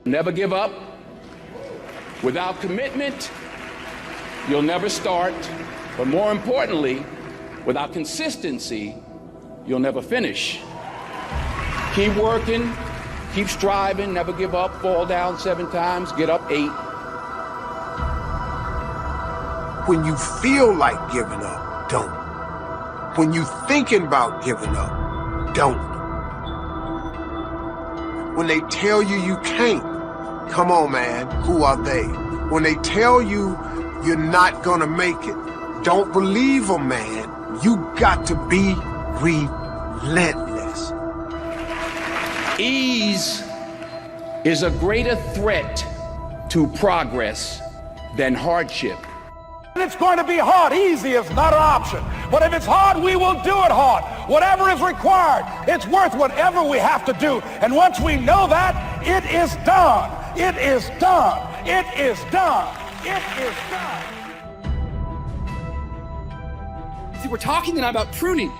Never give up. Without commitment, you'll never start. But more importantly, without consistency, you'll never finish. Keep working, keep striving, never give up, fall down 7 times, get up 8. When you feel like giving up, don't. When you thinking about giving up, don't. When they tell you you can't, come on, man, who are they? When they tell you you're not gonna make it, don't believe them, man. You got to be relentless. Ease is a greater threat to progress than hardship. It's going to be hard. Easy is not an option. But if it's hard, we will do it hard. Whatever is required, it's worth whatever we have to do. And once we know that, it is done. It is done. It is done. It is done. See, we're talking tonight about pruning,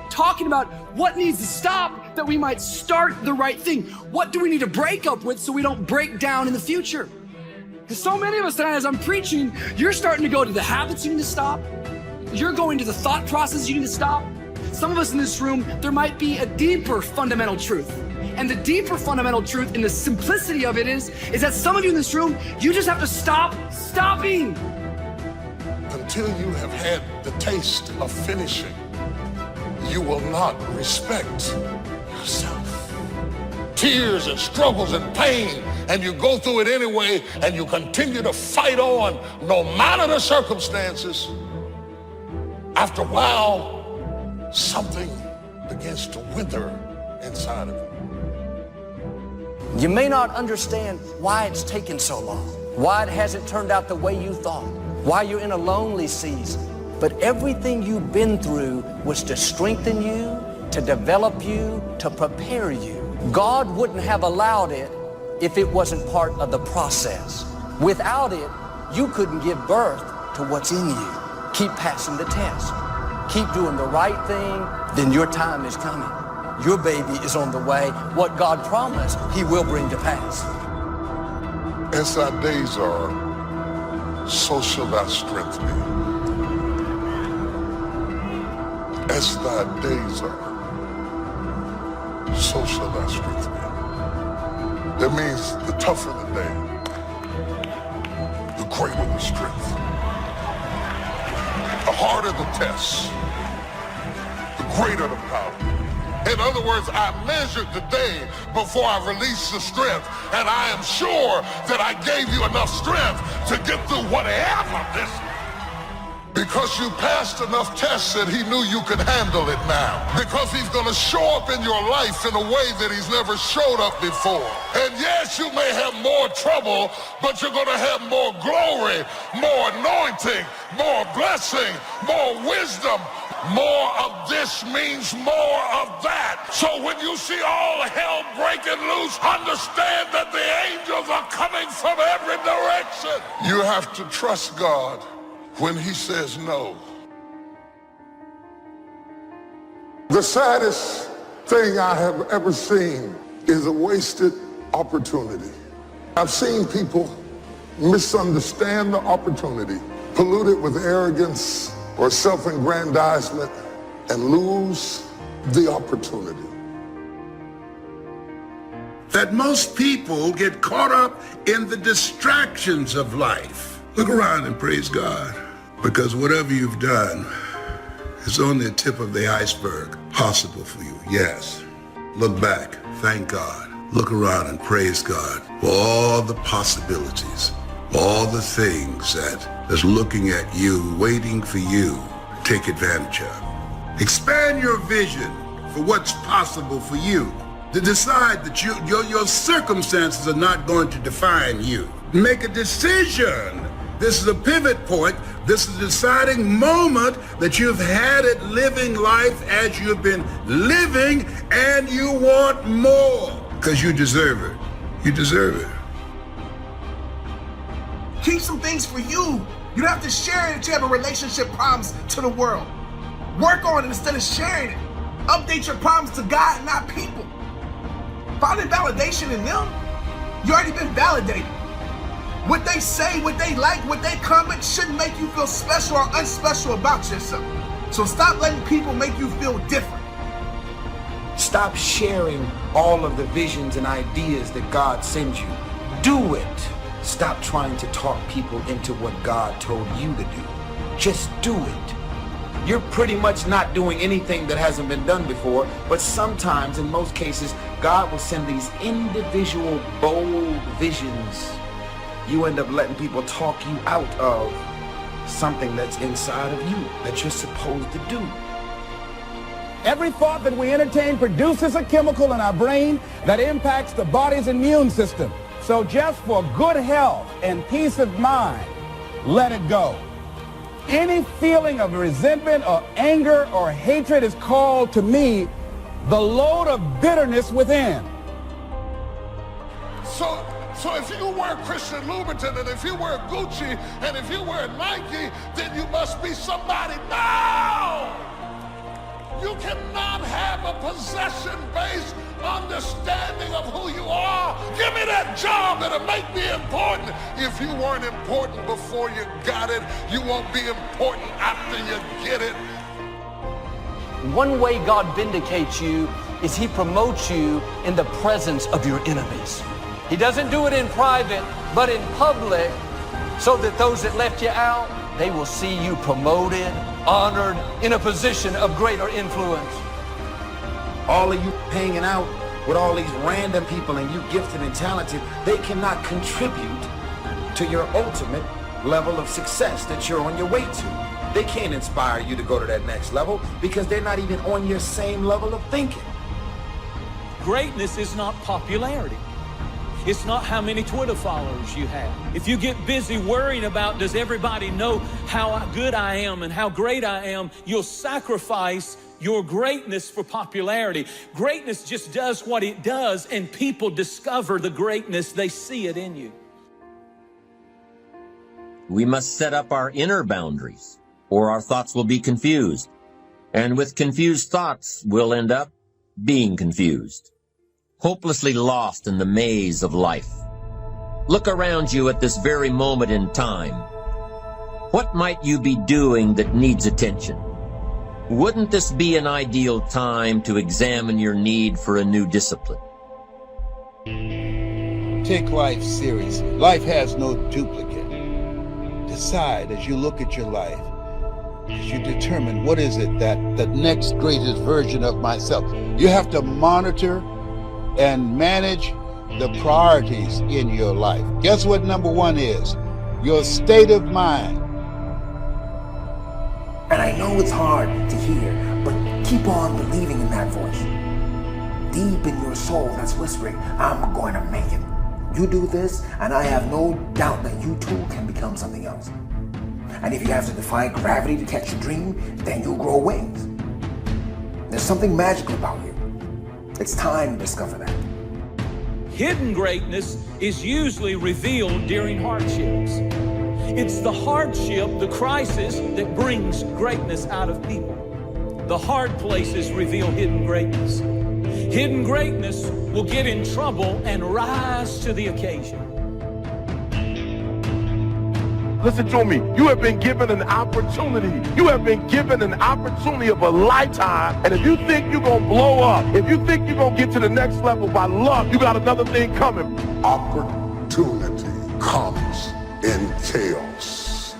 talking about what needs to stop that we might start the right thing. What do we need to break up with so we don't break down in the future? Because so many of us tonight, as I'm preaching, you're starting to go to the habits you need to stop. You're going to the thought process you need to stop. Some of us in this room, there might be a deeper fundamental truth. And the deeper fundamental truth and the simplicity of it is that some of you in this room, you just have to stop stopping. Until you have had the taste of finishing, you will not respect yourself. Tears and struggles and pain, and you go through it anyway, and you continue to fight on no matter the circumstances. After a while, something begins to wither inside of you. You may not understand why it's taken so long, why it hasn't turned out the way you thought, why you're in a lonely season, but everything you've been through was to strengthen you, to develop you, to prepare you. God wouldn't have allowed it if it wasn't part of the process. Without it, you couldn't give birth to what's in you. Keep passing the test. Keep doing the right thing, then your time is coming. Your baby is on the way. What God promised, He will bring to pass. As thy days are, so shall thy strength be. As thy days are, so shall thy strength be. That means the tougher the day, the greater the strength. The harder the test, the greater the power. In other words, I measured the day before I released the strength, and I am sure that I gave you enough strength to get through whatever this. Because you passed enough tests that He knew you could handle it now. Because He's going to show up in your life in a way that He's never showed up before. And yes, you may have more trouble, but you're going to have more glory, more anointing, more blessing, more wisdom. More of this means more of that. So when you see all hell breaking loose, understand that the angels are coming from every direction. You have to trust God when He says no. The saddest thing I have ever seen is a wasted opportunity. I've seen people misunderstand the opportunity, pollute it with arrogance or self-aggrandizement, and lose the opportunity. That most people get caught up in the distractions of life. Look around and praise God, because whatever you've done is only the tip of the iceberg possible for you. Yes. Look back, thank God. Look around and praise God for all the possibilities, all the things that's looking at you, waiting for you to take advantage of. Expand your vision for what's possible for you. To decide that your circumstances are not going to define you. Make a decision. This is a pivot point. This is a deciding moment that you've had it living life as you've been living, and you want more because you deserve it. You deserve it. Keep some things for you. You don't have to share it if you have a relationship problems to the world. Work on it instead of sharing it. Update your problems to God, not people. Finding validation in them You already been validated. What they say, what they like, what they comment shouldn't make you feel special or unspecial about yourself. So stop letting people make you feel different. Stop sharing all of the visions and ideas that God sends you. Do it. Stop trying to talk people into what God told you to do. Just do it. You're pretty much not doing anything that hasn't been done before, but sometimes, in most cases, God will send these individual, bold visions. You end up letting people talk you out of something that's inside of you that you're supposed to do. Every thought that we entertain produces a chemical in our brain that impacts the body's immune system. So just for good health and peace of mind, let it go. Any feeling of resentment or anger or hatred is called to me the load of bitterness within. So if you wear Christian Louboutin, and if you wear Gucci, and if you wear Nike, then you must be somebody. No! You cannot have a possession-based understanding of who you are. Give me that job that'll make me important. If you weren't important before you got it, you won't be important after you get it. One way God vindicates you is He promotes you in the presence of your enemies. He doesn't do it in private, but in public, so that those that left you out, they will see you promoted, honored, in a position of greater influence. All of you hanging out with all these random people and you gifted and talented, they cannot contribute to your ultimate level of success that you're on your way to. They can't inspire you to go to that next level because they're not even on your same level of thinking. Greatness is not popularity. It's not how many Twitter followers you have. If you get busy worrying about does everybody know how good I am and how great I am, you'll sacrifice your greatness for popularity. Greatness just does what it does, and people discover the greatness. They see it in you. We must set up our inner boundaries, or our thoughts will be confused. And with confused thoughts, we'll end up being confused, hopelessly lost in the maze of life. Look around you at this very moment in time. What might you be doing that needs attention? Wouldn't this be an ideal time to examine your need for a new discipline? Take life seriously. Life has no duplicate. Decide as you look at your life, as you determine what is it that the next greatest version of myself. You have to monitor and manage the priorities in your life. Guess what number one is? Your state of mind. And I know it's hard to hear, but keep on believing in that voice. Deep in your soul that's whispering, I'm going to make it. You do this, and I have no doubt that you too can become something else. And if you have to defy gravity to catch your dream, then you'll grow wings. There's something magical about you. It's time to discover that. Hidden greatness is usually revealed during hardships. It's the hardship, the crisis, that brings greatness out of people. The hard places reveal hidden greatness. Hidden greatness will get in trouble and rise to the occasion. Listen to me. You have been given an opportunity. You have been given an opportunity of a lifetime. And if you think you're going to blow up, if you think you're going to get to the next level by luck, you got another thing coming. Opportunity comes in chaos.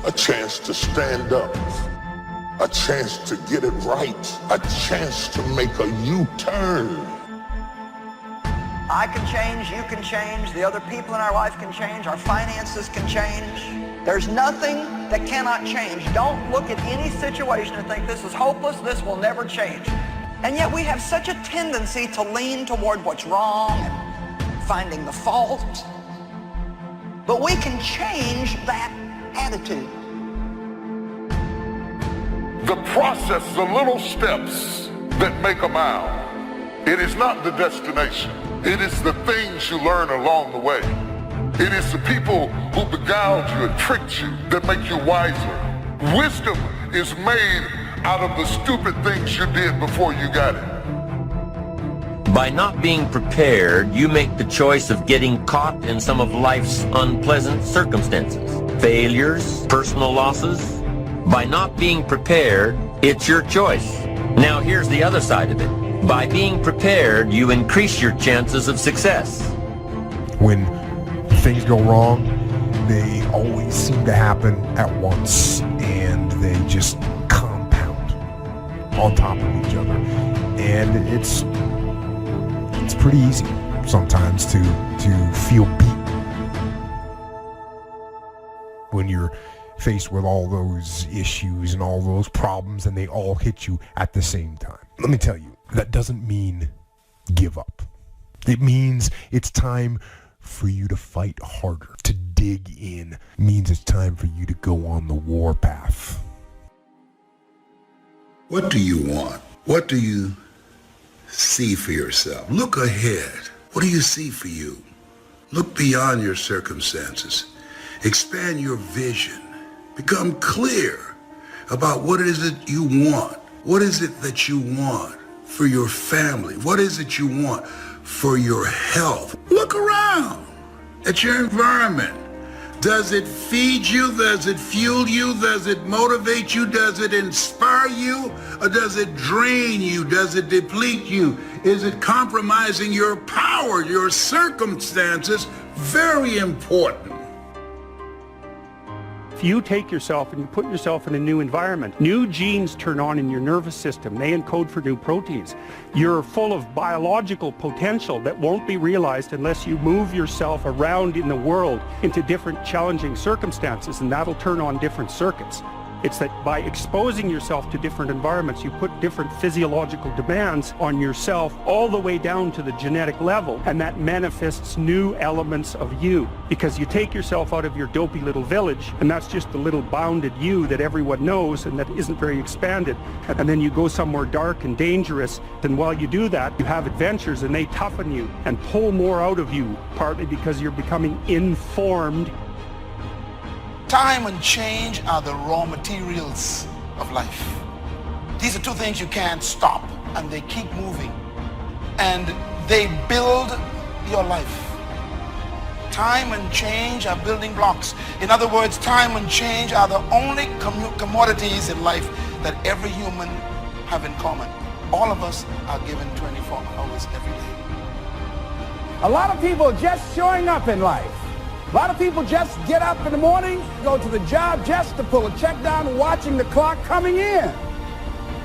A chance to stand up. A chance to get it right. A chance to make a U-turn. I can change, you can change, the other people in our life can change, our finances can change. There's nothing that cannot change. Don't look at any situation and think this is hopeless, this will never change. And yet we have such a tendency to lean toward what's wrong and finding the fault. But we can change that attitude. The process, the little steps that make a mile. It is not the destination. It is the things you learn along the way. It is the people who beguiled you and tricked you that make you wiser. Wisdom is made out of the stupid things you did before you got it. By not being prepared, you make the choice of getting caught in some of life's unpleasant circumstances, failures, personal losses. By not being prepared, it's your choice. Now here's the other side of it. By being prepared, you increase your chances of success. When things go wrong, they always seem to happen at once, and they just compound on top of each other. And it's pretty easy sometimes to feel beat when you're faced with all those issues and all those problems, and they all hit you at the same time. Let me tell you, that doesn't mean give up. It means it's time for you to fight harder, to dig in. It means it's time for you to go on the war path. What do you want? What do you see for yourself? Look ahead. What do you see for you? Look beyond your circumstances. Expand your vision. Become clear about what is it you want. What is it that you want for your family? What is it you want for your health? Look around at your environment. Does it feed you? Does it fuel you? Does it motivate you? Does it inspire you? Or does it drain you? Does it deplete you? Is it compromising your power, your circumstances? Very important. If you take yourself and you put yourself in a new environment, new genes turn on in your nervous system. They encode for new proteins. You're full of biological potential that won't be realized unless you move yourself around in the world into different challenging circumstances, and that'll turn on different circuits. It's that by exposing yourself to different environments, you put different physiological demands on yourself all the way down to the genetic level, and that manifests new elements of you. Because you take yourself out of your dopey little village, and that's just the little bounded you that everyone knows and that isn't very expanded. And then you go somewhere dark and dangerous, then while you do that, you have adventures and they toughen you and pull more out of you, partly because you're becoming informed. Time and change are the raw materials of life. These are two things you can't stop, and they keep moving. And they build your life. Time and change are building blocks. In other words, time and change are the only commodities in life that every human have in common. All of us are given 24 hours every day. A lot of people are just showing up in life. A lot of people just get up in the morning, go to the job just to pull a check down, watching the clock coming in.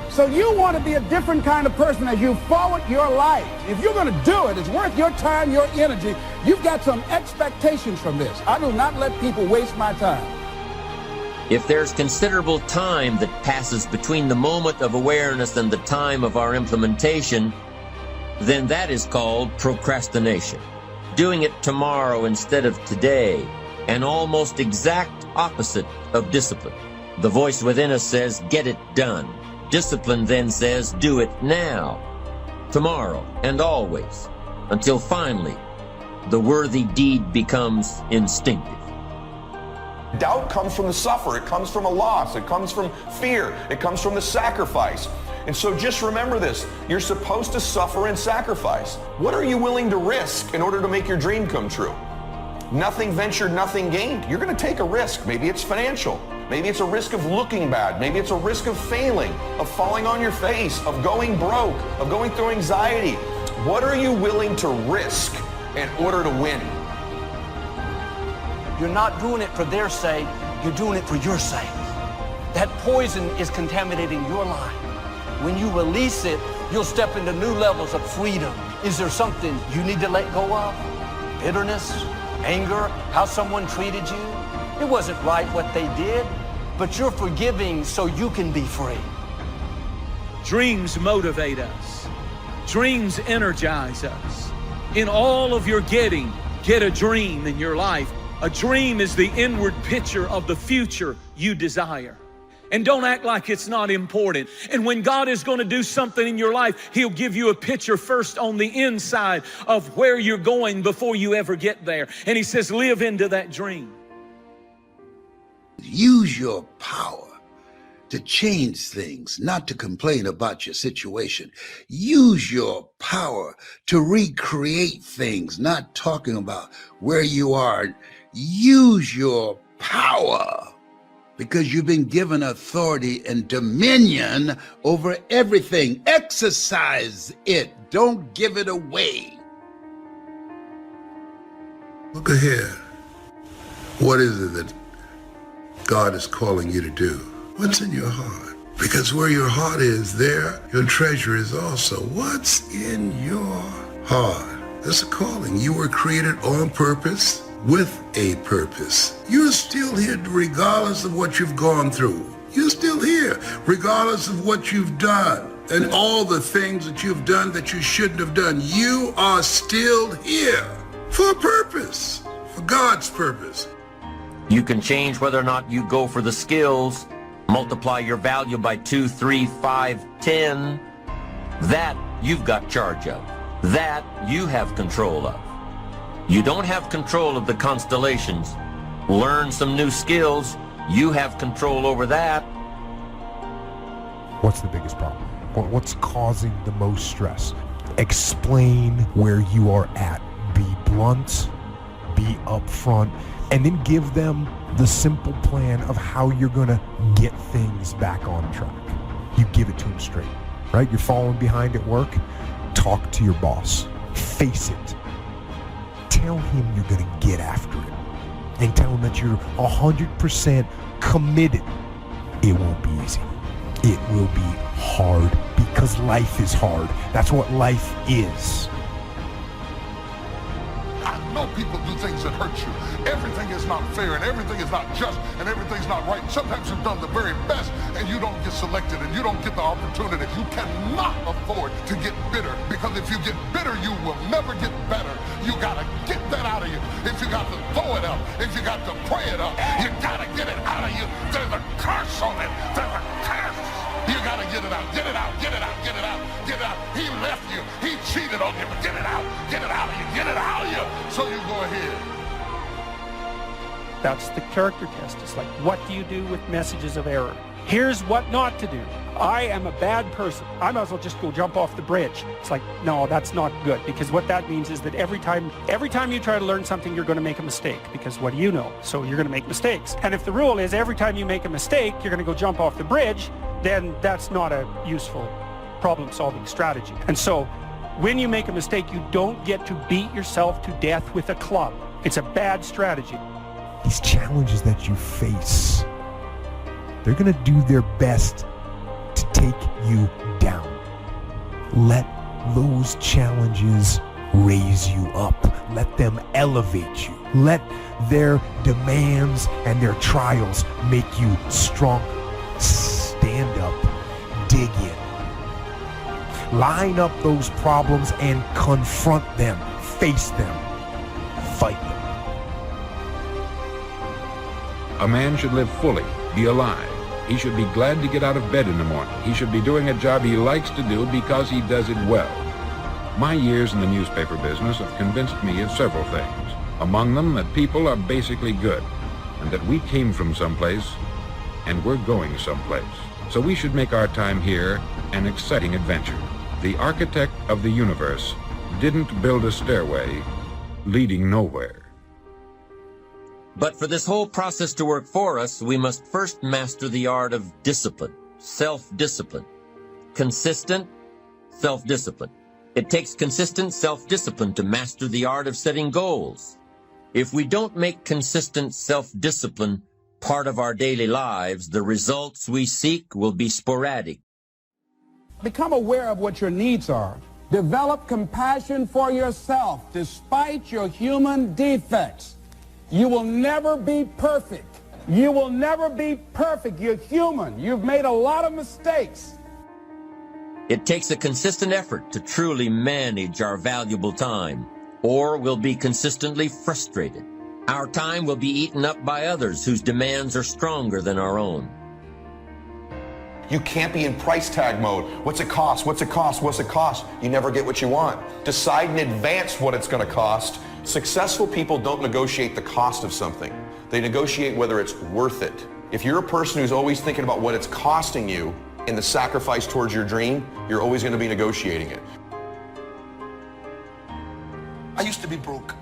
So you want to be a different kind of person as you forward your life. If you're going to do it, it's worth your time, your energy. You've got some expectations from this. I do not let people waste my time. If there's considerable time that passes between the moment of awareness and the time of our implementation, then that is called procrastination. Doing it tomorrow instead of today, an almost exact opposite of discipline. The voice within us says, get it done. Discipline then says, do it now, tomorrow, and always, until finally, the worthy deed becomes instinctive. Doubt comes from the suffer. It comes from a loss. It comes from fear. It comes from the sacrifice. And so just remember this, you're supposed to suffer and sacrifice. What are you willing to risk in order to make your dream come true? Nothing ventured, nothing gained. You're going to take a risk. Maybe it's financial. Maybe it's a risk of looking bad. Maybe it's a risk of failing, of falling on your face, of going broke, of going through anxiety. What are you willing to risk in order to win? You're not doing it for their sake, you're doing it for your sake. That poison is contaminating your life. When you release it, you'll step into new levels of freedom. Is there something you need to let go of? Bitterness, anger, how someone treated you? It wasn't right what they did, but you're forgiving so you can be free. Dreams motivate us. Dreams energize us. In all of your getting, get a dream in your life. A dream is the inward picture of the future you desire. And don't act like it's not important. And when God is going to do something in your life, He'll give you a picture first on the inside of where you're going before you ever get there. And He says, live into that dream. Use your power to change things, not to complain about your situation. Use your power to recreate things, not talking about where you are. Use your power because you've been given authority and dominion over everything. Exercise it. Don't give it away. Look ahead. What is it that God is calling you to do? What's in your heart? Because where your heart is, there your treasure is also. What's in your heart? That's a calling. You were created on purpose, with a purpose. You're still here regardless of what you've gone through. You're still here regardless of what you've done and all the things that you've done that you shouldn't have done. You are still here for a purpose, for God's purpose. You can change whether or not you go for the skills, multiply your value by 2, 3, 5, 10. That you've got charge of. That you have control of. You don't have control of the constellations. Learn some new skills. You have control over that. What's the biggest problem? What's causing the most stress? Explain where you are at. Be blunt, be upfront, and then give them the simple plan of how you're going to get things back on track. You give it to them straight, right? You're falling behind at work. Talk to your boss. Face it. Tell him you're going to get after it. And tell him that you're 100% committed. It won't be easy. It will be hard because life is hard. That's what life is. I know people do things that hurt you. Everything is not fair and everything is not just and everything's not right. Sometimes you've done the very best and you don't get selected and you don't get the opportunity. You cannot afford to get bitter because if you get bitter, you will never get better. You gotta get that out of you. If you got to throw it up, if you got to pray it up, you gotta get it out of you. There's a curse on it. There's a curse. You gotta get it out, get it out, get it out, get it out, get it out. He left you, he cheated on you, but get it out of you, get it out of you. So you go ahead. That's the character test. It's like, what do you do with messages of error? Here's what not to do. I am a bad person. I might as well just go jump off the bridge. It's like, no, that's not good, because what that means is that every time you try to learn something, you're going to make a mistake, because what do you know? So you're going to make mistakes. And if the rule is every time you make a mistake, you're going to go jump off the bridge, then that's not a useful problem-solving strategy. And so when you make a mistake, you don't get to beat yourself to death with a club. It's a bad strategy. These challenges that you face, they're going to do their best to take you down. Let those challenges raise you up. Let them elevate you. Let their demands and their trials make you stronger. Stand up, dig in. Line up those problems and confront them. Face them. Fight them. A man should live fully, be alive. He should be glad to get out of bed in the morning. He should be doing a job he likes to do because he does it well. My years in the newspaper business have convinced me of several things. Among them, that people are basically good, and that we came from someplace, and we're going someplace. So we should make our time here an exciting adventure. The architect of the universe didn't build a stairway leading nowhere. But for this whole process to work for us, we must first master the art of discipline, self-discipline. Consistent self-discipline. It takes consistent self-discipline to master the art of setting goals. If we don't make consistent self-discipline part of our daily lives, the results we seek will be sporadic. Become aware of what your needs are. Develop compassion for yourself despite your human defects. You will never be perfect. You will never be perfect. You're human. You've made a lot of mistakes. It takes a consistent effort to truly manage our valuable time, or we'll be consistently frustrated. Our time will be eaten up by others whose demands are stronger than our own. You can't be in price tag mode. What's it cost? What's it cost? What's it cost? You never get what you want. Decide in advance what it's going to cost. Successful people don't negotiate the cost of something. They negotiate whether it's worth it. If you're a person who's always thinking about what it's costing you in the sacrifice towards your dream, you're always going to be negotiating it. I used to be broke,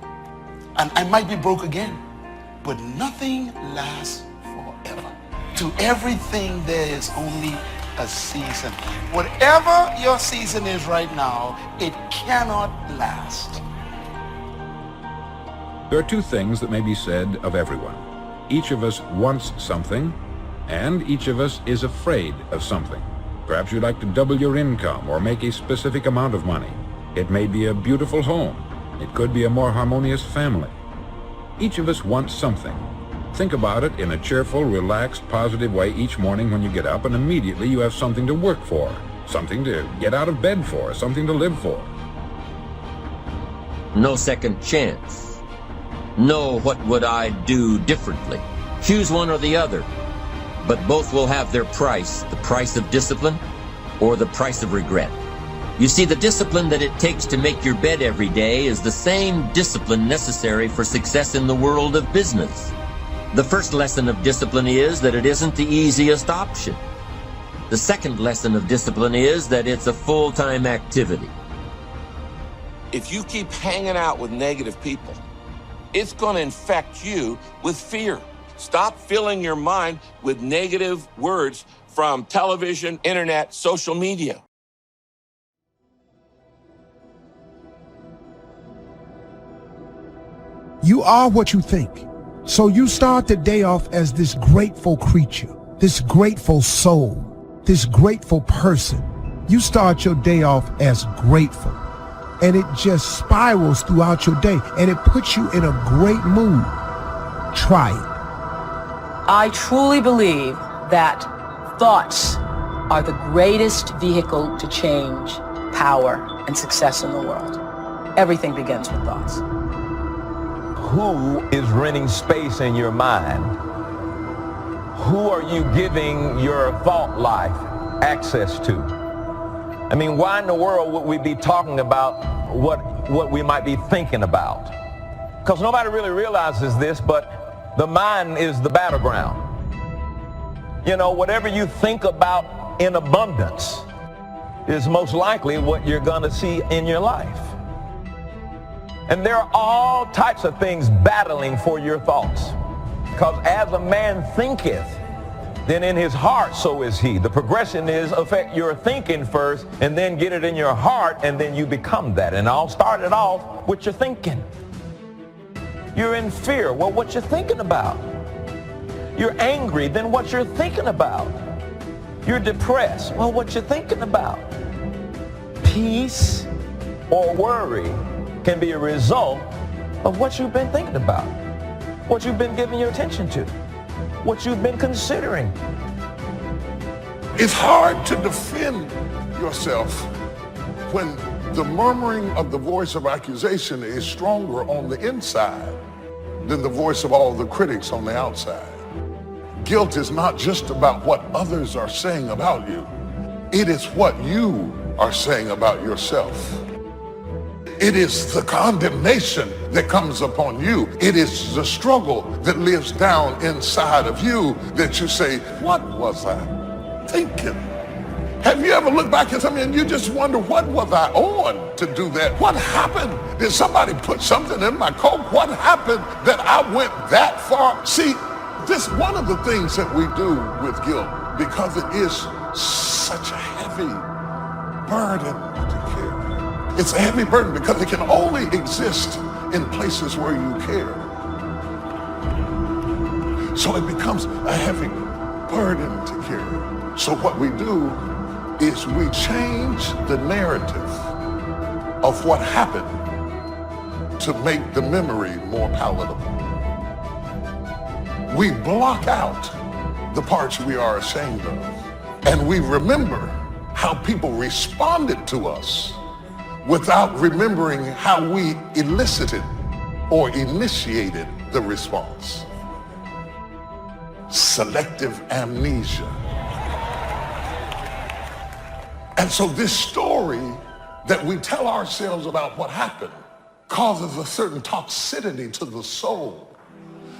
and I might be broke again, but nothing lasts forever. To everything there is only a season. Whatever your season is right now, it cannot last. There are two things that may be said of everyone. Each of us wants something, and each of us is afraid of something. Perhaps you'd like to double your income or make a specific amount of money. It may be a beautiful home. It could be a more harmonious family. Each of us wants something. Think about it in a cheerful, relaxed, positive way each morning when you get up, and immediately you have something to work for, something to get out of bed for, something to live for. No second chance. No, what would I do differently? Choose one or the other. But both will have their price, the price of discipline or the price of regret. You see, the discipline that it takes to make your bed every day is the same discipline necessary for success in the world of business. The first lesson of discipline is that it isn't the easiest option. The second lesson of discipline is that it's a full-time activity. If you keep hanging out with negative people, it's going to infect you with fear. Stop filling your mind with negative words from television, internet, social media. You are what you think. So you start the day off as this grateful creature, this grateful soul, this grateful person. You start your day off as grateful. And it just spirals throughout your day, and it puts you in a great mood. Try it. I truly believe that thoughts are the greatest vehicle to change power and success in the world. Everything begins with thoughts. Who is renting space in your mind? Who are you giving your thought life access to? I mean, why in the world would we be talking about what we might be thinking about? Because nobody really realizes this, but the mind is the battleground. You know, whatever you think about in abundance is most likely what you're going to see in your life. And there are all types of things battling for your thoughts. Because as a man thinketh, then in his heart so is he. The progression is affect your thinking first, and then get it in your heart, and then you become that. And I'll start it off with your thinking. You're in fear. Well, what you're thinking about. You're angry. Then what you're thinking about. You're depressed. Well, what you're thinking about. Peace or worry can be a result of what you've been thinking about, what you've been giving your attention to, what you've been considering. It's hard to defend yourself when the murmuring of the voice of accusation is stronger on the inside than the voice of all the critics on the outside. Guilt is not just about what others are saying about you. It is what you are saying about yourself. It is the condemnation that comes upon you. It is the struggle that lives down inside of you that you say, what was I thinking? Have you ever looked back at something and you just wonder, what was I on to do that? What happened? Did somebody put something in my coat? What happened that I went that far? See, this one of the things that we do with guilt, because it is such a heavy burden to carry. It's a heavy burden because it can only exist in places where you care. So it becomes a heavy burden to carry. So what we do is we change the narrative of what happened to make the memory more palatable. We block out the parts we are ashamed of, and we remember how people responded to us without remembering how we elicited or initiated the response. Selective amnesia. And so this story that we tell ourselves about what happened causes a certain toxicity to the soul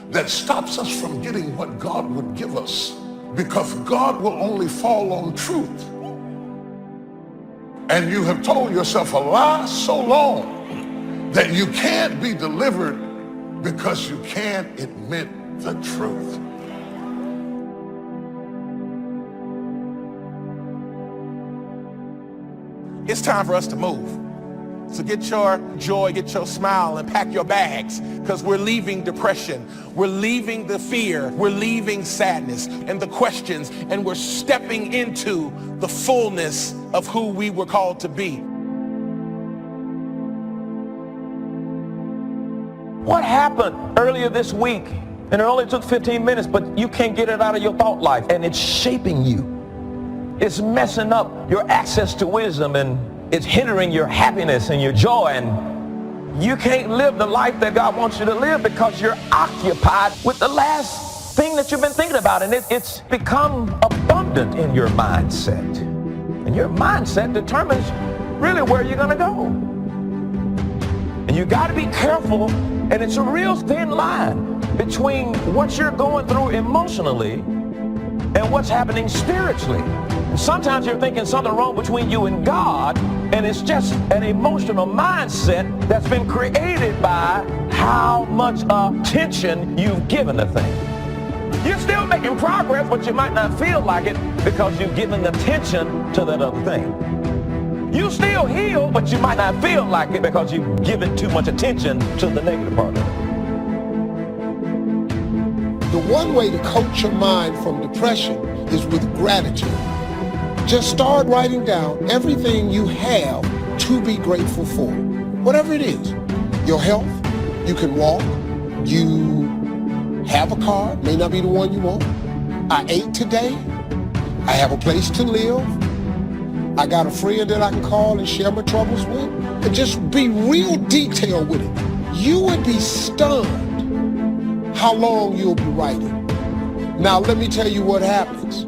that stops us from getting what God would give us, because God will only fall on truth. And you have told yourself a lie so long that you can't be delivered because you can't admit the truth. It's time for us to move. So get your joy, get your smile, and pack your bags, because we're leaving depression. We're leaving the fear. We're leaving sadness and the questions, and we're stepping into the fullness of who we were called to be. What happened earlier this week? And it only took 15 minutes, but you can't get it out of your thought life, and it's shaping you. It's messing up your access to wisdom, and it's hindering your happiness and your joy, and you can't live the life that God wants you to live because you're occupied with the last thing that you've been thinking about, and it's become abundant in your mindset. And your mindset determines really where you're going to go. And you got to be careful, and it's a real thin line between what you're going through emotionally and what's happening spiritually. And sometimes you're thinking something wrong between you and God, and it's just an emotional mindset that's been created by how much attention you've given a thing. You're still making progress, but you might not feel like it because you've given attention to that other thing. You still heal, but you might not feel like it because you've given too much attention to the negative part of it. The one way to coach your mind from depression is with gratitude. Just start writing down everything you have to be grateful for. Whatever it is. Your health, you can walk, you have a car, may not be the one you want. I ate today, I have a place to live, I got a friend that I can call and share my troubles with, and just be real detailed with it. You would be stunned how long you'll be writing. Now let me tell you what happens.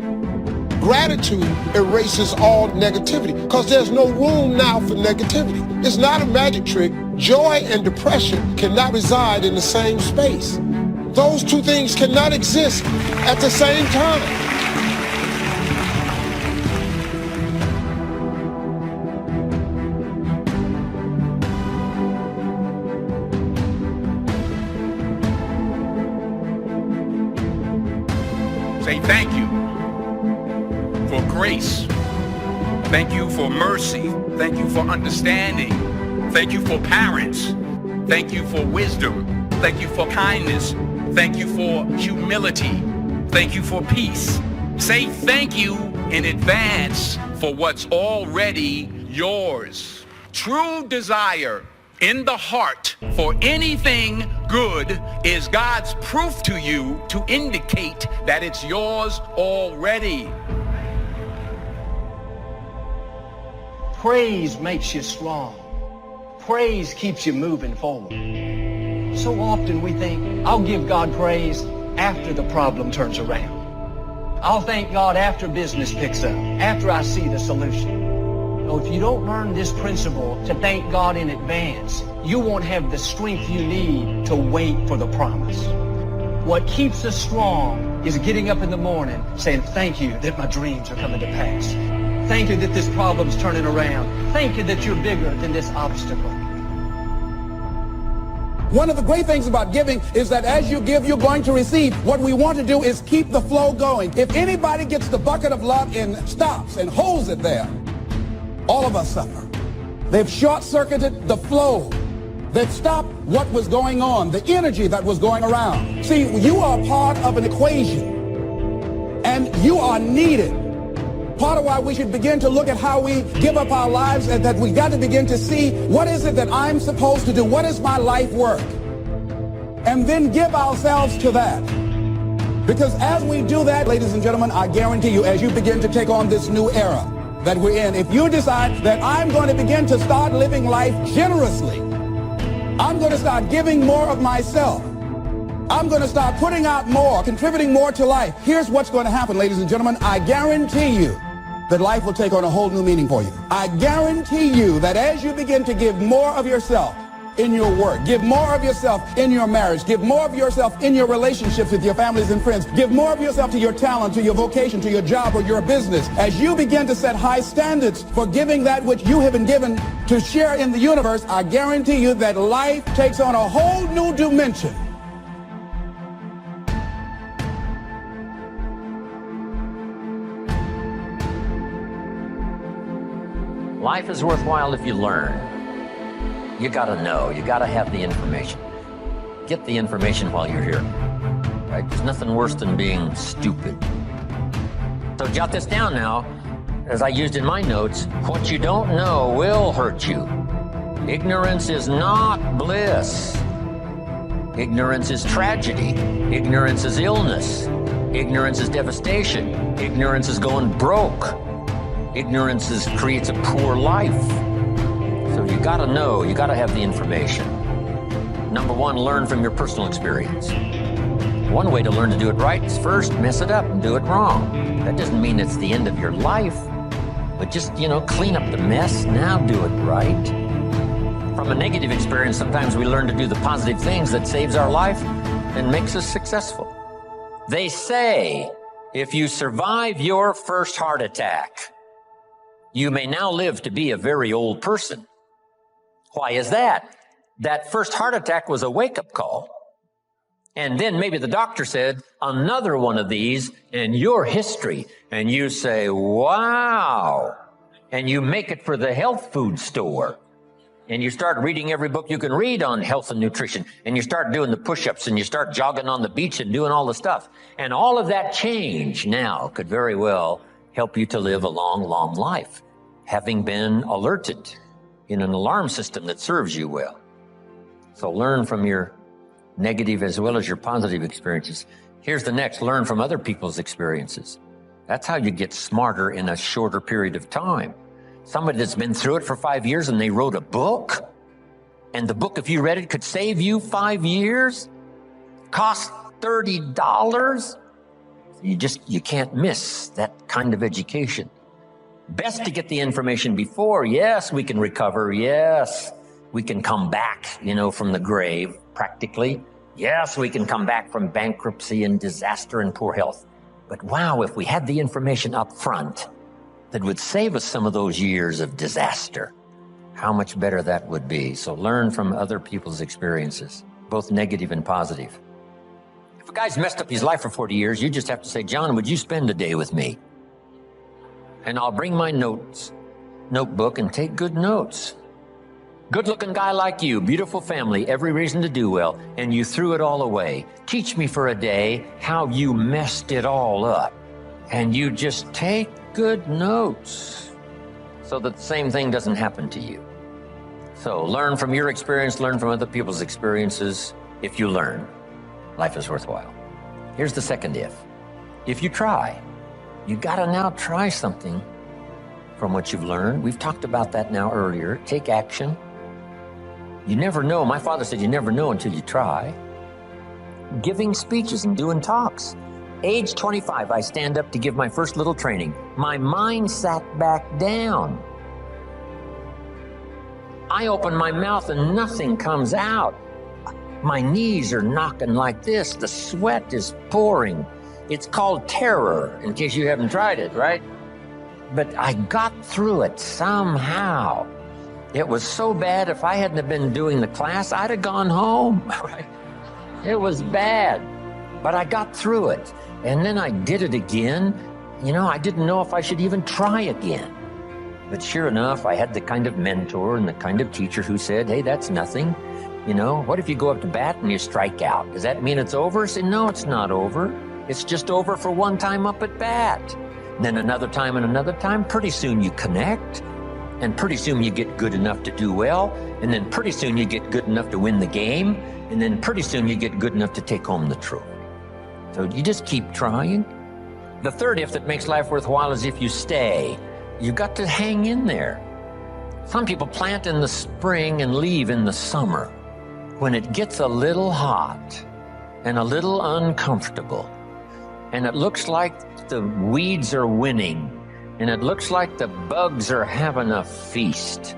Gratitude erases all negativity because there's no room now for negativity. It's not a magic trick. Joy and depression cannot reside in the same space. Those two things cannot exist at the same time. Say thank you for grace. Thank you for mercy. Thank you for understanding. Thank you for parents. Thank you for wisdom. Thank you for kindness. Thank you for humility. Thank you for peace. Say thank you in advance for what's already yours. True desire in the heart for anything good is God's proof to you to indicate that it's yours already. Praise makes you strong. Praise keeps you moving forward. So often we think, I'll give God praise after the problem turns around. I'll thank God after business picks up, after I see the solution. No, if you don't learn this principle to thank God in advance, you won't have the strength you need to wait for the promise. What keeps us strong is getting up in the morning saying, thank you that my dreams are coming to pass. Thank you that this problem's turning around. Thank you that you're bigger than this obstacle. One of the great things about giving is that as you give, you're going to receive. What we want to do is keep the flow going. If anybody gets the bucket of love and stops and holds it there, all of us suffer. They've short-circuited the flow. They've stopped what was going on, the energy that was going around. See, you are part of an equation, and you are needed. Part of why we should begin to look at how we give up our lives, and that we got to begin to see what is it that I'm supposed to do? What is my life work? And then give ourselves to that. Because as we do that, ladies and gentlemen, I guarantee you, as you begin to take on this new era that we're in, if you decide that I'm going to begin to start living life generously, I'm going to start giving more of myself, I'm going to start putting out more, contributing more to life, here's what's going to happen, ladies and gentlemen. I guarantee you that life will take on a whole new meaning for you. I guarantee you that as you begin to give more of yourself, in your work. Give more of yourself in your marriage. Give more of yourself in your relationships with your families and friends. Give more of yourself to your talent, to your vocation, to your job or your business. As you begin to set high standards for giving that which you have been given to share in the universe, I guarantee you that life takes on a whole new dimension. Life is worthwhile if you learn. You gotta know, you gotta have the information. Get the information while you're here. Right? There's nothing worse than being stupid. So jot this down now, as I used in my notes. What you don't know will hurt you. Ignorance is not bliss. Ignorance is tragedy. Ignorance is illness. Ignorance is devastation. Ignorance is going broke. Ignorance creates a poor life. So you gotta know, you gotta have the information. Number one, learn from your personal experience. One way to learn to do it right is first mess it up and do it wrong. That doesn't mean it's the end of your life, but just, clean up the mess, now do it right. From a negative experience, sometimes we learn to do the positive things that saves our life and makes us successful. They say, if you survive your first heart attack, you may now live to be a very old person. Why is that? That first heart attack was a wake-up call. And then maybe the doctor said, another one of these and your history. And you say, wow. And you make it for the health food store. And you start reading every book you can read on health and nutrition. And you start doing the push-ups and you start jogging on the beach and doing all the stuff. And all of that change now could very well help you to live a long, long life, having been alerted in an alarm system that serves you well. So learn from your negative as well as your positive experiences. Here's the next, learn from other people's experiences. That's how you get smarter in a shorter period of time. Somebody that's been through it for 5 years and they wrote a book, and the book, if you read it, could save you 5 years, cost $30. You can't miss that kind of education. Best to get the information before. Yes, we can recover. Yes, we can come back, from the grave, practically. Yes, we can come back from bankruptcy and disaster and poor health. But wow, if we had the information up front that would save us some of those years of disaster, how much better that would be. So learn from other people's experiences, both negative and positive. If a guy's messed up his life for 40 years, you just have to say, John, would you spend a day with me? And I'll bring my notebook and take good notes. Good-looking guy like you, beautiful family, every reason to do well, and you threw it all away. Teach me for a day how you messed it all up. And you just take good notes so that the same thing doesn't happen to you. So learn from your experience, learn from other people's experiences. If you learn, life is worthwhile. Here's the second if. If you try, you gotta now try something from what you've learned. We've talked about that now earlier. Take action. You never know. My father said you never know until you try. Giving speeches and doing talks. Age 25, I stand up to give my first little training. My mind sat back down. I open my mouth and nothing comes out. My knees are knocking like this. The sweat is pouring. It's called terror, in case you haven't tried it, right? But I got through it somehow. It was so bad, if I hadn't have been doing the class, I'd have gone home, right? It was bad, but I got through it. And then I did it again. I didn't know if I should even try again. But sure enough, I had the kind of mentor and the kind of teacher who said, hey, that's nothing. What if you go up to bat and you strike out? Does that mean it's over? I said, no, it's not over. It's just over for one time up at bat. Then another time and another time. Pretty soon you connect. And pretty soon you get good enough to do well. And then pretty soon you get good enough to win the game. And then pretty soon you get good enough to take home the trophy. So you just keep trying. The third if that makes life worthwhile is if you stay. You got to hang in there. Some people plant in the spring and leave in the summer. When it gets a little hot and a little uncomfortable, and it looks like the weeds are winning, and it looks like the bugs are having a feast,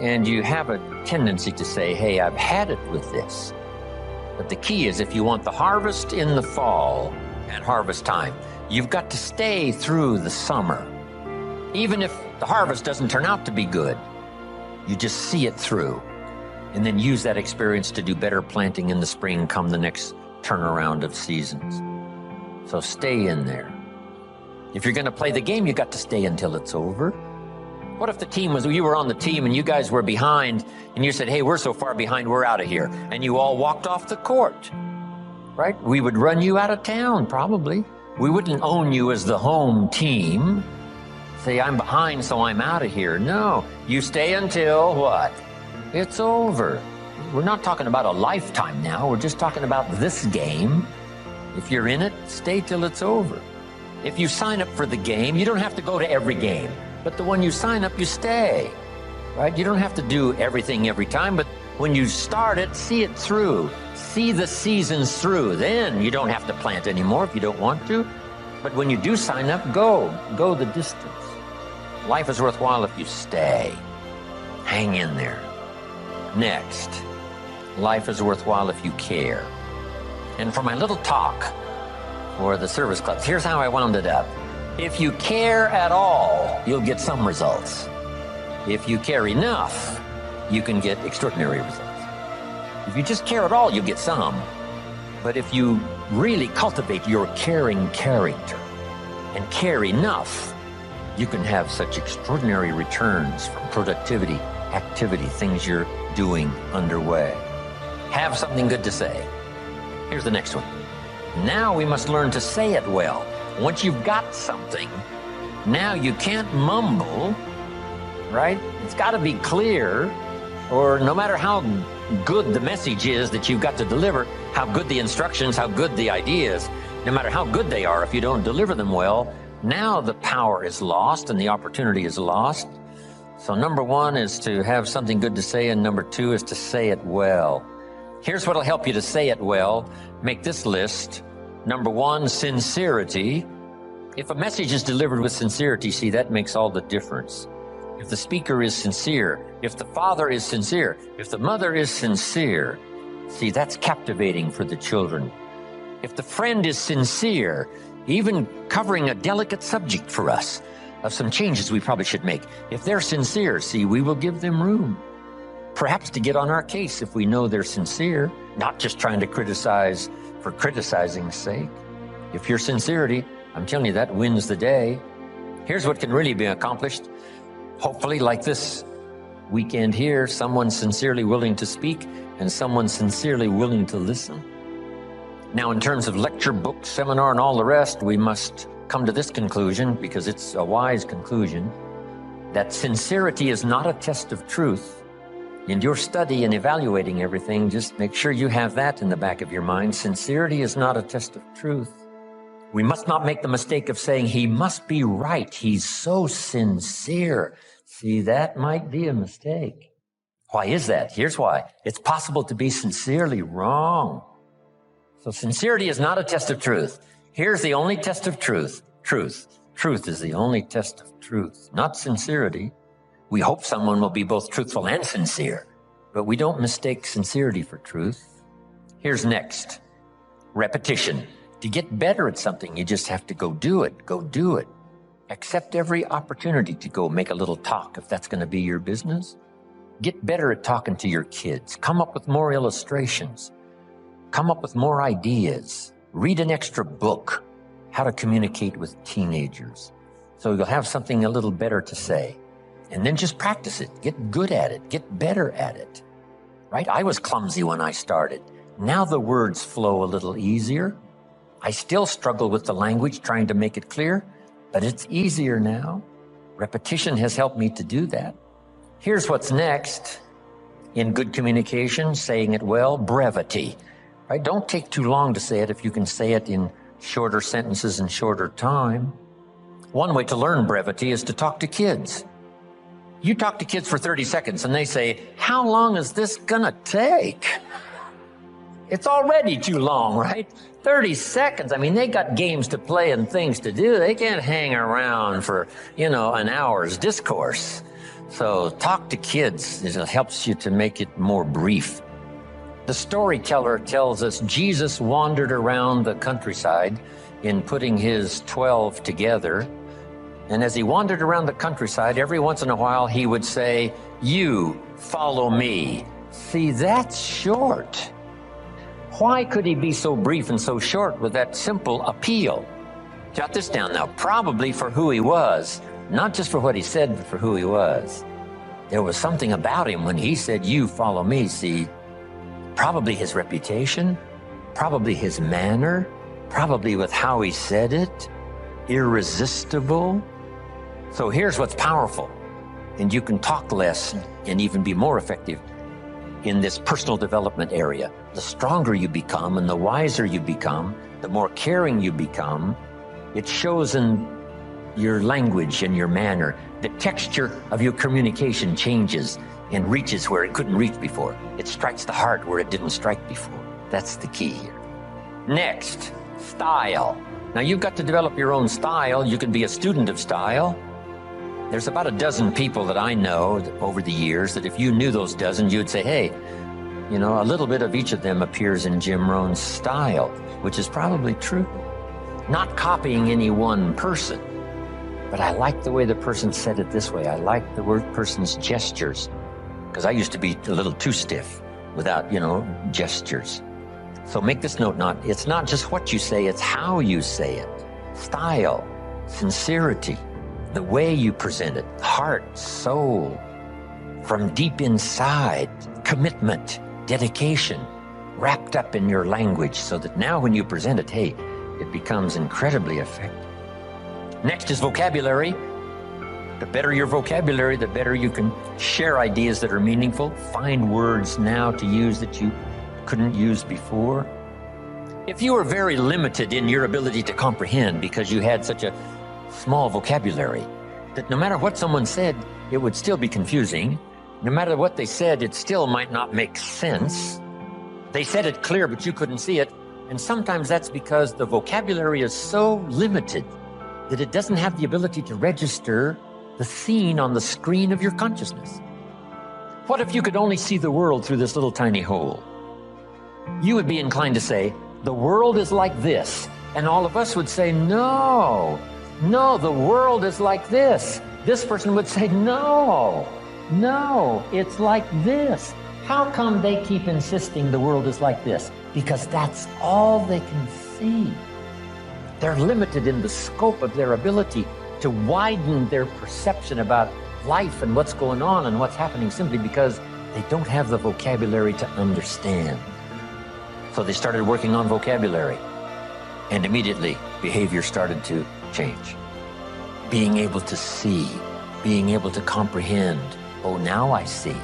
and you have a tendency to say, hey, I've had it with this. But the key is, if you want the harvest in the fall at harvest time, you've got to stay through the summer. Even if the harvest doesn't turn out to be good, you just see it through and then use that experience to do better planting in the spring come the next turnaround of seasons. So stay in there. If you're going to play the game, you got to stay until it's over. What if the team was, you were on the team and you guys were behind and you said, hey, we're so far behind, we're out of here. And you all walked off the court, right? We would run you out of town, probably. We wouldn't own you as the home team. Say, I'm behind, so I'm out of here. No, you stay until what? It's over. We're not talking about a lifetime now. We're just talking about this game. If you're in it, stay till it's over. If you sign up for the game, you don't have to go to every game. But the one you sign up, you stay, right? You don't have to do everything every time, but when you start it, see it through. See the seasons through. Then you don't have to plant anymore if you don't want to. But when you do sign up, go the distance. Life is worthwhile if you stay. Hang in there. Next, life is worthwhile if you care. And for my little talk for the service clubs, here's how I wound it up. If you care at all, you'll get some results. If you care enough, you can get extraordinary results. If you just care at all, you'll get some. But if you really cultivate your caring character and care enough, you can have such extraordinary returns from productivity, activity, things you're doing underway. Have something good to say. Here's the next one. Now we must learn to say it well. Once you've got something, now you can't mumble, right? It's got to be clear, or no matter how good the message is that you've got to deliver, how good the instructions, how good the ideas, no matter how good they are, if you don't deliver them well, now the power is lost and the opportunity is lost. So number one is to have something good to say, and number two is to say it well. Here's what'll help you to say it well. Make this list. Number one, sincerity. If a message is delivered with sincerity, see, that makes all the difference. If the speaker is sincere, if the father is sincere, if the mother is sincere, see, that's captivating for the children. If the friend is sincere, even covering a delicate subject for us of some changes we probably should make, if they're sincere, see, we will give them room. Perhaps to get on our case if we know they're sincere, not just trying to criticize for criticizing's sake. If your sincerity, I'm telling you, that wins the day. Here's what can really be accomplished. Hopefully, like this weekend here, someone sincerely willing to speak and someone sincerely willing to listen. Now, in terms of lecture, book, seminar, and all the rest, we must come to this conclusion, because it's a wise conclusion, that sincerity is not a test of truth. In your study and evaluating everything, just make sure you have that in the back of your mind. Sincerity is not a test of truth. We must not make the mistake of saying, he must be right. He's so sincere. See, that might be a mistake. Why is that? Here's why. It's possible to be sincerely wrong. So sincerity is not a test of truth. Here's the only test of truth. Truth. Truth is the only test of truth, not sincerity. We hope someone will be both truthful and sincere, but we don't mistake sincerity for truth. Here's next. Repetition. To get better at something, you just have to go do it. Go do it. Accept every opportunity to go make a little talk if that's going to be your business. Get better at talking to your kids. Come up with more illustrations. Come up with more ideas. Read an extra book. How to communicate with teenagers. So you'll have something a little better to say. And then just practice it. Get good at it. Get better at it. Right? I was clumsy when I started. Now the words flow a little easier. I still struggle with the language, trying to make it clear, but it's easier now. Repetition has helped me to do that. Here's what's next. In good communication, saying it well, brevity. Right? Don't take too long to say it if you can say it in shorter sentences and shorter time. One way to learn brevity is to talk to kids. You talk to kids for 30 seconds and they say, how long is this gonna take? It's already too long, right? 30 seconds. I mean, they got games to play and things to do. They can't hang around for, an hour's discourse. So talk to kids. It helps you to make it more brief. The storyteller tells us Jesus wandered around the countryside in putting his 12 together. And as he wandered around the countryside, every once in a while he would say, "You follow me." See, that's short. Why could he be so brief and so short with that simple appeal? Jot this down now. Probably for who he was, not just for what he said, but for who he was. There was something about him when he said, "You follow me." See, probably his reputation, probably his manner, probably with how he said it, irresistible. So here's what's powerful, and you can talk less and even be more effective in this personal development area. The stronger you become and the wiser you become, the more caring you become, it shows in your language and your manner. The texture of your communication changes and reaches where it couldn't reach before. It strikes the heart where it didn't strike before. That's the key here. Next, style. Now you've got to develop your own style. You can be a student of style. There's about a dozen people that I know over the years that if you knew those dozen, you'd say, hey, you know, a little bit of each of them appears in Jim Rohn's style, which is probably true. Not copying any one person, but I like the way the person said it this way. I like the person's gestures, because I used to be a little too stiff without, gestures. So make this note, it's not just what you say, it's how you say it. Style, sincerity, the way you present it, heart, soul, from deep inside, commitment, dedication, wrapped up in your language so that now when you present it, hey, it becomes incredibly effective. Next is vocabulary. The better your vocabulary, the better you can share ideas that are meaningful, find words now to use that you couldn't use before. If you were very limited in your ability to comprehend because you had such a small vocabulary, that no matter what someone said, it would still be confusing. No matter what they said, it still might not make sense. They said it clear, but you couldn't see it. And sometimes that's because the vocabulary is so limited that it doesn't have the ability to register the scene on the screen of your consciousness. What if you could only see the world through this little tiny hole? You would be inclined to say, the world is like this. And all of us would say, no, the world is like this. This person would say, no, it's like this. How come they keep insisting the world is like this? Because that's all they can see. They're limited in the scope of their ability to widen their perception about life and what's going on and what's happening simply because they don't have the vocabulary to understand. So they started working on vocabulary, and immediately behavior started to change. Being able to see, being able to comprehend. Oh, now I see.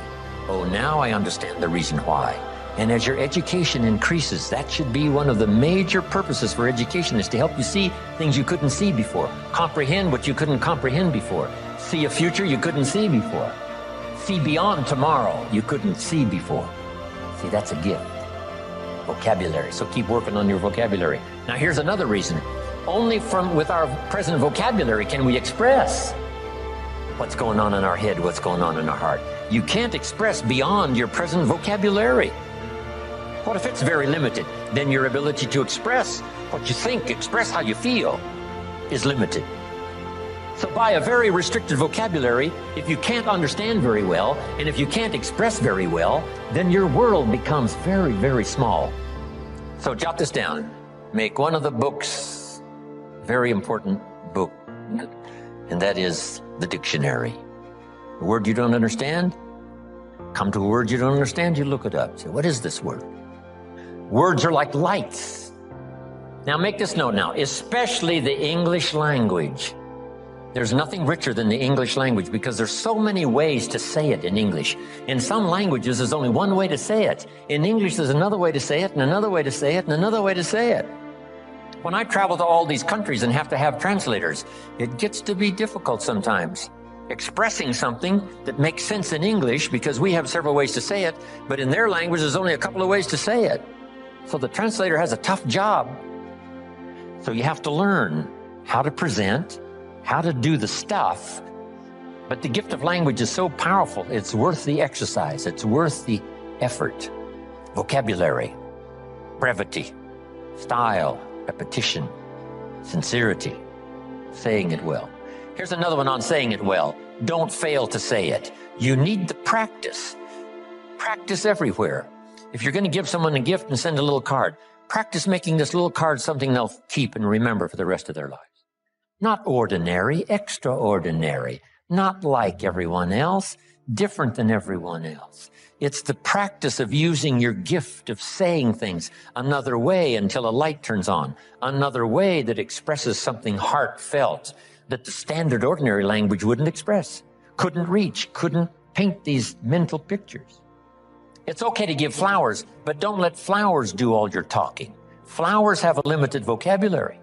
Oh, now I understand the reason why. And as your education increases, that should be one of the major purposes for education, is to help you see things you couldn't see before. Comprehend what you couldn't comprehend before. See a future you couldn't see before. See beyond tomorrow you couldn't see before. See, that's a gift. Vocabulary. So keep working on your vocabulary. Now here's another reason. Only with our present vocabulary can we express what's going on in our head, what's going on in our heart. You can't express beyond your present vocabulary. What if it's very limited? Then your ability to express what you think, express how you feel, is limited. So by a very restricted vocabulary, if you can't understand very well, and if you can't express very well, then your world becomes very, very small. So jot this down. Make one of the books a very important book, and that is the dictionary. A word you don't understand? Come to a word you don't understand, you look it up. Say, what is this word? Words are like lights. Now make this note now, especially the English language. There's nothing richer than the English language because there's so many ways to say it in English. In some languages, there's only one way to say it. In English, there's another way to say it, and another way to say it, and another way to say it. When I travel to all these countries and have to have translators, it gets to be difficult sometimes. Expressing something that makes sense in English because we have several ways to say it, but in their language, there's only a couple of ways to say it. So the translator has a tough job. So you have to learn how to present, how to do the stuff But the gift of language is so powerful, it's worth the exercise, it's worth the effort. Vocabulary, brevity, style, repetition, sincerity, saying it well. Here's another one on saying it well. Don't fail to say it. You need the practice. Practice everywhere. If you're going to give someone a gift and send a little card, practice making this little card something they'll keep and remember for the rest of their lives. Not ordinary, extraordinary. Not like everyone else, different than everyone else. It's the practice of using your gift of saying things another way until a light turns on, another way that expresses something heartfelt that the standard ordinary language wouldn't express, couldn't reach, couldn't paint these mental pictures. It's okay to give flowers, but don't let flowers do all your talking. Flowers have a limited vocabulary.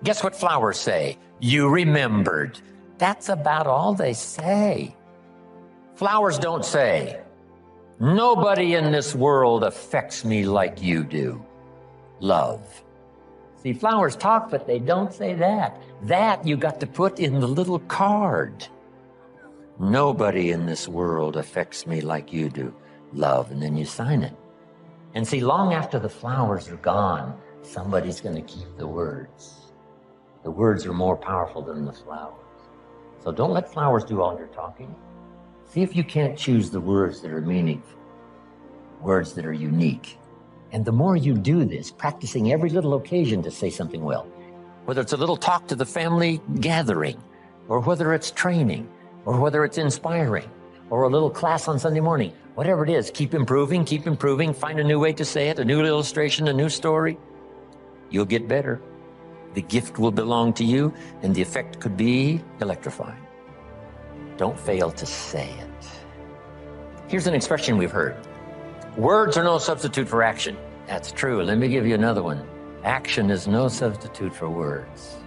Guess what flowers say? You remembered. That's about all they say. Flowers don't say, nobody in this world affects me like you do. Love. See, flowers talk, but they don't say that. That you got to put in the little card. Nobody in this world affects me like you do. Love, and then you sign it. And see, long after the flowers are gone, somebody's going to keep the words. The words are more powerful than the flowers. So don't let flowers do all your talking. See if you can't choose the words that are meaningful, words that are unique. And the more you do this, practicing every little occasion to say something well, whether it's a little talk to the family gathering, or whether it's training, or whether it's inspiring, or a little class on Sunday morning, whatever it is, keep improving, find a new way to say it, a new illustration, a new story. You'll get better. The gift will belong to you, and the effect could be electrifying. Don't fail to say it. Here's an expression we've heard. Words are no substitute for action. That's true. Let me give you another one. Action is no substitute for words.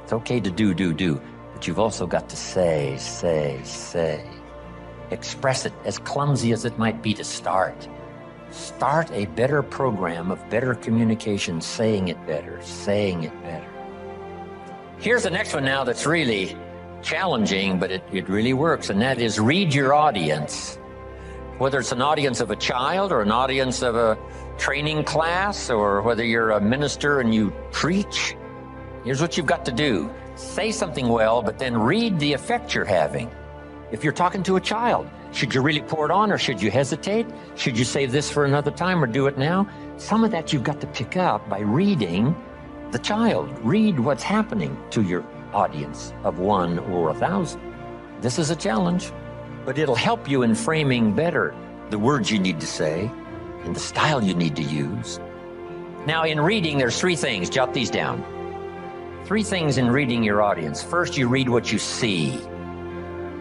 It's okay to do, but you've also got to say. Express it, as clumsy as it might be to start. Start a better program of better communication, saying it better. Here's the next one now that's really challenging, but it really works, and that is read your audience. Whether it's an audience of a child or an audience of a training class, or whether you're a minister and you preach, here's what you've got to do. Say something well, but then read the effect you're having. If you're talking to a child, should you really pour it on, or should you hesitate? Should you save this for another time or do it now? Some of that you've got to pick up by reading the child. Read what's happening to your audience of 1 or 1,000. This is a challenge, but it'll help you in framing better the words you need to say and the style you need to use. Now, in reading, there's 3 things. Jot these down. 3 things in reading your audience. First, you read what you see.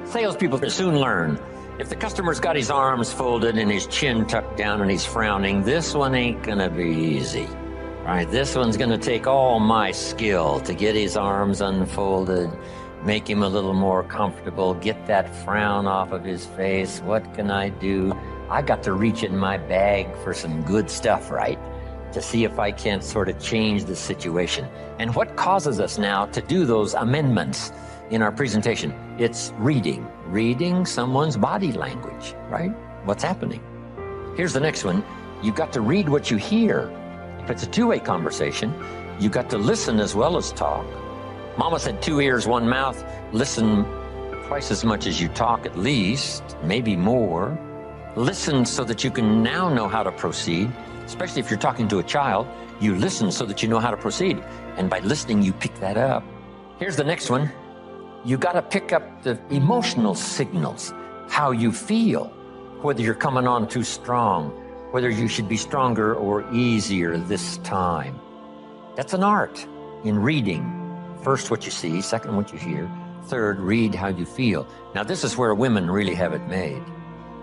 Salespeople soon learn. If the customer's got his arms folded and his chin tucked down and he's frowning, this one ain't gonna be easy. Right? This one's gonna take all my skill to get his arms unfolded, make him a little more comfortable, get that frown off of his face. What can I do? I got to reach in my bag for some good stuff, right? To see if I can't sort of change the situation. And what causes us now to do those amendments in our presentation? It's reading someone's body language, right? What's happening? Here's the next one. You've got to read what you hear. If it's a two-way conversation, you've got to listen as well as talk. Mama said 2 ears, 1 mouth. Listen twice as much as you talk, at least, maybe more. Listen so that you can now know how to proceed. Especially if you're talking to a child, you listen so that you know how to proceed. And by listening, you pick that up. Here's the next one. You got to pick up the emotional signals, how you feel, whether you're coming on too strong, whether you should be stronger or easier this time. That's an art in reading. First, what you see. Second, what you hear. Third, read how you feel. Now, this is where women really have it made,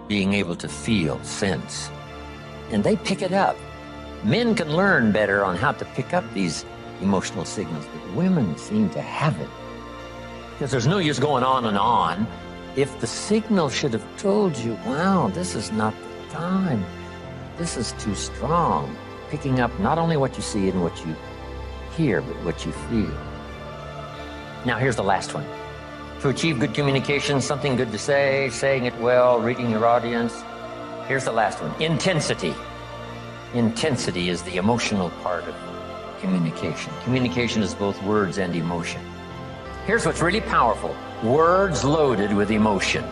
being able to feel, sense. And they pick it up. Men can learn better on how to pick up these emotional signals, but women seem to have it. Because there's no use going on and on if the signal should have told you, wow, this is not the time. This is too strong. Picking up not only what you see and what you hear, but what you feel. Now, here's the last one. To achieve good communication, something good to say, saying it well, reading your audience. Here's the last one, intensity. Intensity is the emotional part of communication. Communication is both words and emotion. Here's what's really powerful. Words loaded with emotion.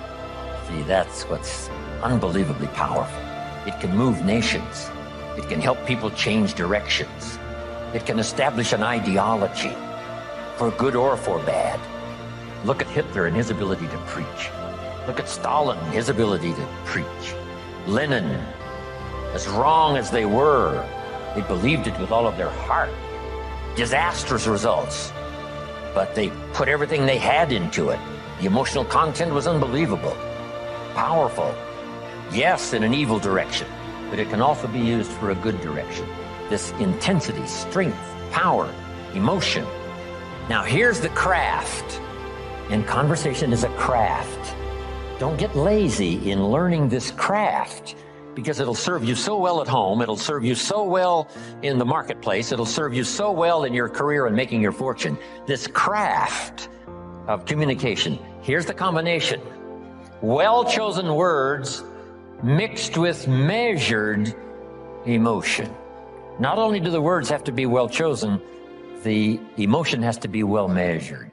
See, that's what's unbelievably powerful. It can move nations. It can help people change directions. It can establish an ideology, for good or for bad. Look at Hitler and his ability to preach. Look at Stalin and his ability to preach. Lenin, as wrong as they were, they believed it with all of their heart. Disastrous results, but they put everything they had into it. The emotional content was unbelievable, powerful. Yes, in an evil direction, but it can also be used for a good direction. This intensity, strength, power, emotion. Now here's the craft, and conversation is a craft. Don't get lazy in learning this craft, because it'll serve you so well at home, it'll serve you so well in the marketplace, it'll serve you so well in your career and making your fortune. This craft of communication. Here's the combination. Well-chosen words mixed with measured emotion. Not only do the words have to be well chosen, the emotion has to be well measured.